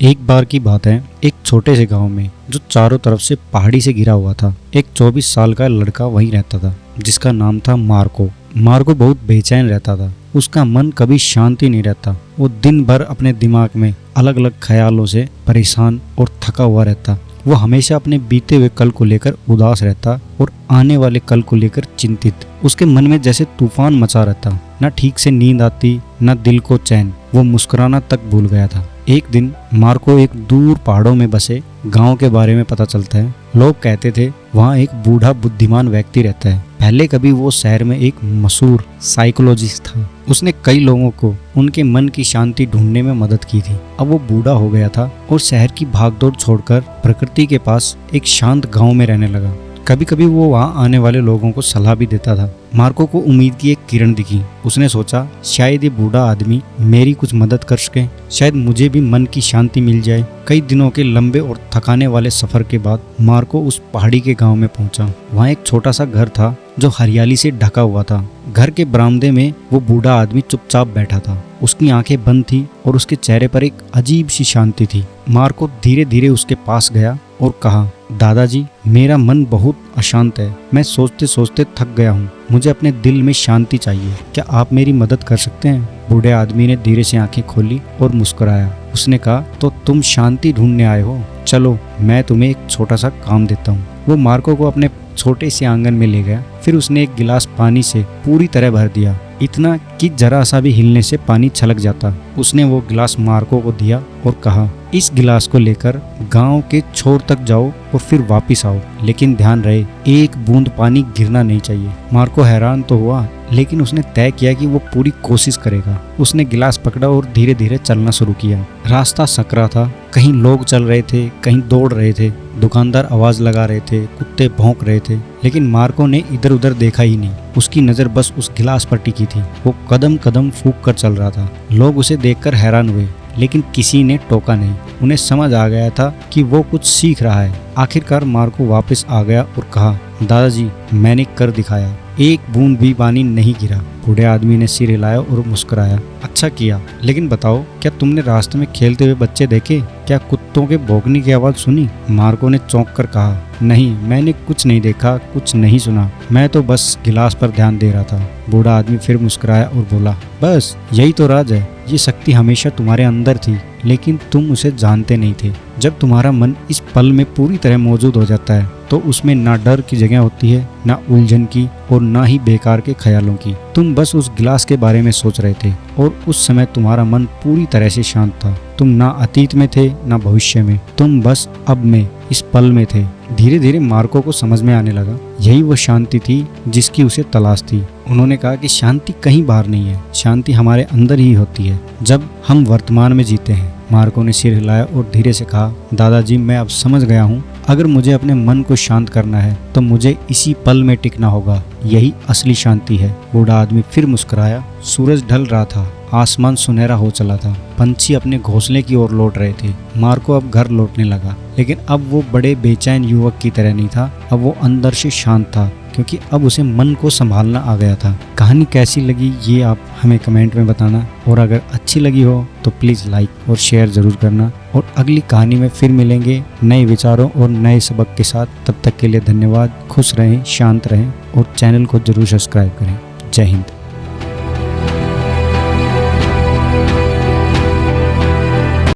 एक बार की बात है, एक छोटे से गांव में जो चारों तरफ से पहाड़ी से घिरा हुआ था, एक 24 साल का लड़का वहीं रहता था जिसका नाम था मार्को। मार्को बहुत बेचैन रहता था। उसका मन कभी शांति नहीं रहता। वो दिन भर अपने दिमाग में अलग अलग ख्यालों से परेशान और थका हुआ रहता। वो हमेशा अपने बीते हुए कल को लेकर उदास रहता और आने वाले कल को लेकर चिंतित। उसके मन में जैसे तूफान मचा रहता। न ठीक से नींद आती, न दिल को चैन। वो मुस्कुराना तक भूल गया था। एक दिन मार्को एक दूर पहाड़ों में बसे गांव के बारे में पता चलता है। लोग कहते थे वहाँ एक बूढ़ा बुद्धिमान व्यक्ति रहता है। पहले कभी वो शहर में एक मशहूर साइकोलॉजिस्ट था। उसने कई लोगों को उनके मन की शांति ढूंढने में मदद की थी। अब वो बूढ़ा हो गया था और शहर की भागदौड़ छोड़कर प्रकृति के पास एक शांत गांव में रहने लगा। कभी कभी वो वहाँ आने वाले लोगों को सलाह भी देता था। मार्को को उम्मीद की एक किरण दिखी। उसने सोचा शायद ये बूढ़ा आदमी मेरी कुछ मदद कर सके, शायद मुझे भी मन की शांति मिल जाए। कई दिनों के लंबे और थकाने वाले सफर के बाद मार्को उस पहाड़ी के गांव में पहुंचा। वहाँ एक छोटा सा घर था जो हरियाली से ढका हुआ था। घर के बरामदे में वो बूढ़ा आदमी चुपचाप बैठा था। उसकी आंखें बंद थी और उसके चेहरे पर एक अजीब सी शांति थी। मार्को धीरे धीरे उसके पास गया और कहा, दादाजी, मेरा मन बहुत अशांत है। मैं सोचते सोचते थक गया हूँ। मुझे अपने दिल में शांति चाहिए। क्या आप मेरी मदद कर सकते हैं? बूढ़े आदमी ने धीरे से आंखें खोली और मुस्कुराया। उसने कहा, तो तुम शांति ढूंढने आए हो? चलो मैं तुम्हें एक छोटा सा काम देता हूँ। वो मार्को को अपने छोटे से आंगन में ले गया। फिर उसने एक गिलास पानी से पूरी तरह भर दिया, इतना कि जरा सा भी हिलने से पानी छलक जाता। उसने वो गिलास मार्को को दिया और कहा, इस गिलास को लेकर गांव के छोर तक जाओ और फिर वापस आओ, लेकिन ध्यान रहे एक बूंद पानी गिरना नहीं चाहिए। मार्को हैरान तो हुआ, लेकिन उसने तय किया कि वो पूरी कोशिश करेगा। उसने गिलास पकड़ा और धीरे धीरे चलना शुरू किया। रास्ता सकरा था, कहीं लोग चल रहे थे, कहीं दौड़ रहे थे, दुकानदार आवाज लगा रहे थे, कुत्ते भौंक रहे थे, लेकिन मार्को ने इधर उधर देखा ही नहीं। उसकी नजर बस उस गिलास पर टिकी थी। वो कदम कदम फूंक कर चल रहा था। लोग उसे देखकर हैरान हुए, लेकिन किसी ने टोका नहीं। उन्हें समझ आ गया था कि वो कुछ सीख रहा है। आखिरकार मार्को वापस आ गया और कहा, दादाजी, मैंने कर दिखाया, एक बूंद भी पानी नहीं गिरा। बूढ़े आदमी ने सिर हिलाया और मुस्कुराया। अच्छा किया, लेकिन बताओ, क्या तुमने रास्ते में खेलते हुए बच्चे देखे? क्या कुत्तों के भौंकने की आवाज सुनी? मार्को ने चौंक कर कहा, नहीं, मैंने कुछ नहीं देखा, कुछ नहीं सुना। मैं तो बस गिलास पर ध्यान दे रहा था। बूढ़ा आदमी फिर मुस्कुराया और बोला, बस यही तो राज है। ये शक्ति हमेशा तुम्हारे अंदर थी, लेकिन तुम उसे जानते नहीं थे। जब तुम्हारा मन इस पल में पूरी तरह मौजूद हो जाता है तो उसमें ना डर की जगह होती है, ना उलझन की, और ना ही बेकार के ख्यालों की। तुम बस उस गिलास के बारे में सोच रहे थे और उस समय तुम्हारा मन पूरी तरह से शांत था। तुम ना अतीत में थे ना भविष्य में, तुम बस अब में, इस पल में थे। धीरे धीरे मार्को को समझ में आने लगा, यही वो शांति थी जिसकी उसे तलाश थी। उन्होंने कहा कि शांति कहीं बाहर नहीं है, शांति हमारे अंदर ही होती है जब हम वर्तमान में जीते हैं। मार्को ने सिर हिलाया और धीरे से कहा, दादाजी, मैं अब समझ गया हूँ। अगर मुझे अपने मन को शांत करना है तो मुझे इसी पल में टिकना होगा। यही असली शांति है। बूढ़ा आदमी फिर मुस्कुराया। सूरज ढल रहा था, आसमान सुनहरा हो चला था, पंछी अपने घोंसले की ओर लौट रहे थे। मार्को अब घर लौटने लगा, लेकिन अब वो बड़े बेचैन युवक की तरह नहीं था। अब वो अंदर से शांत था, क्योंकि अब उसे मन को संभालना आ गया था। कहानी कैसी लगी ये आप हमें कमेंट में बताना, और अगर अच्छी लगी हो तो प्लीज़ लाइक और शेयर ज़रूर करना। और अगली कहानी में फिर मिलेंगे नए विचारों और नए सबक के साथ। तब तक के लिए धन्यवाद। खुश रहें, शांत रहें और चैनल को ज़रूर सब्सक्राइब करें। जय हिंद।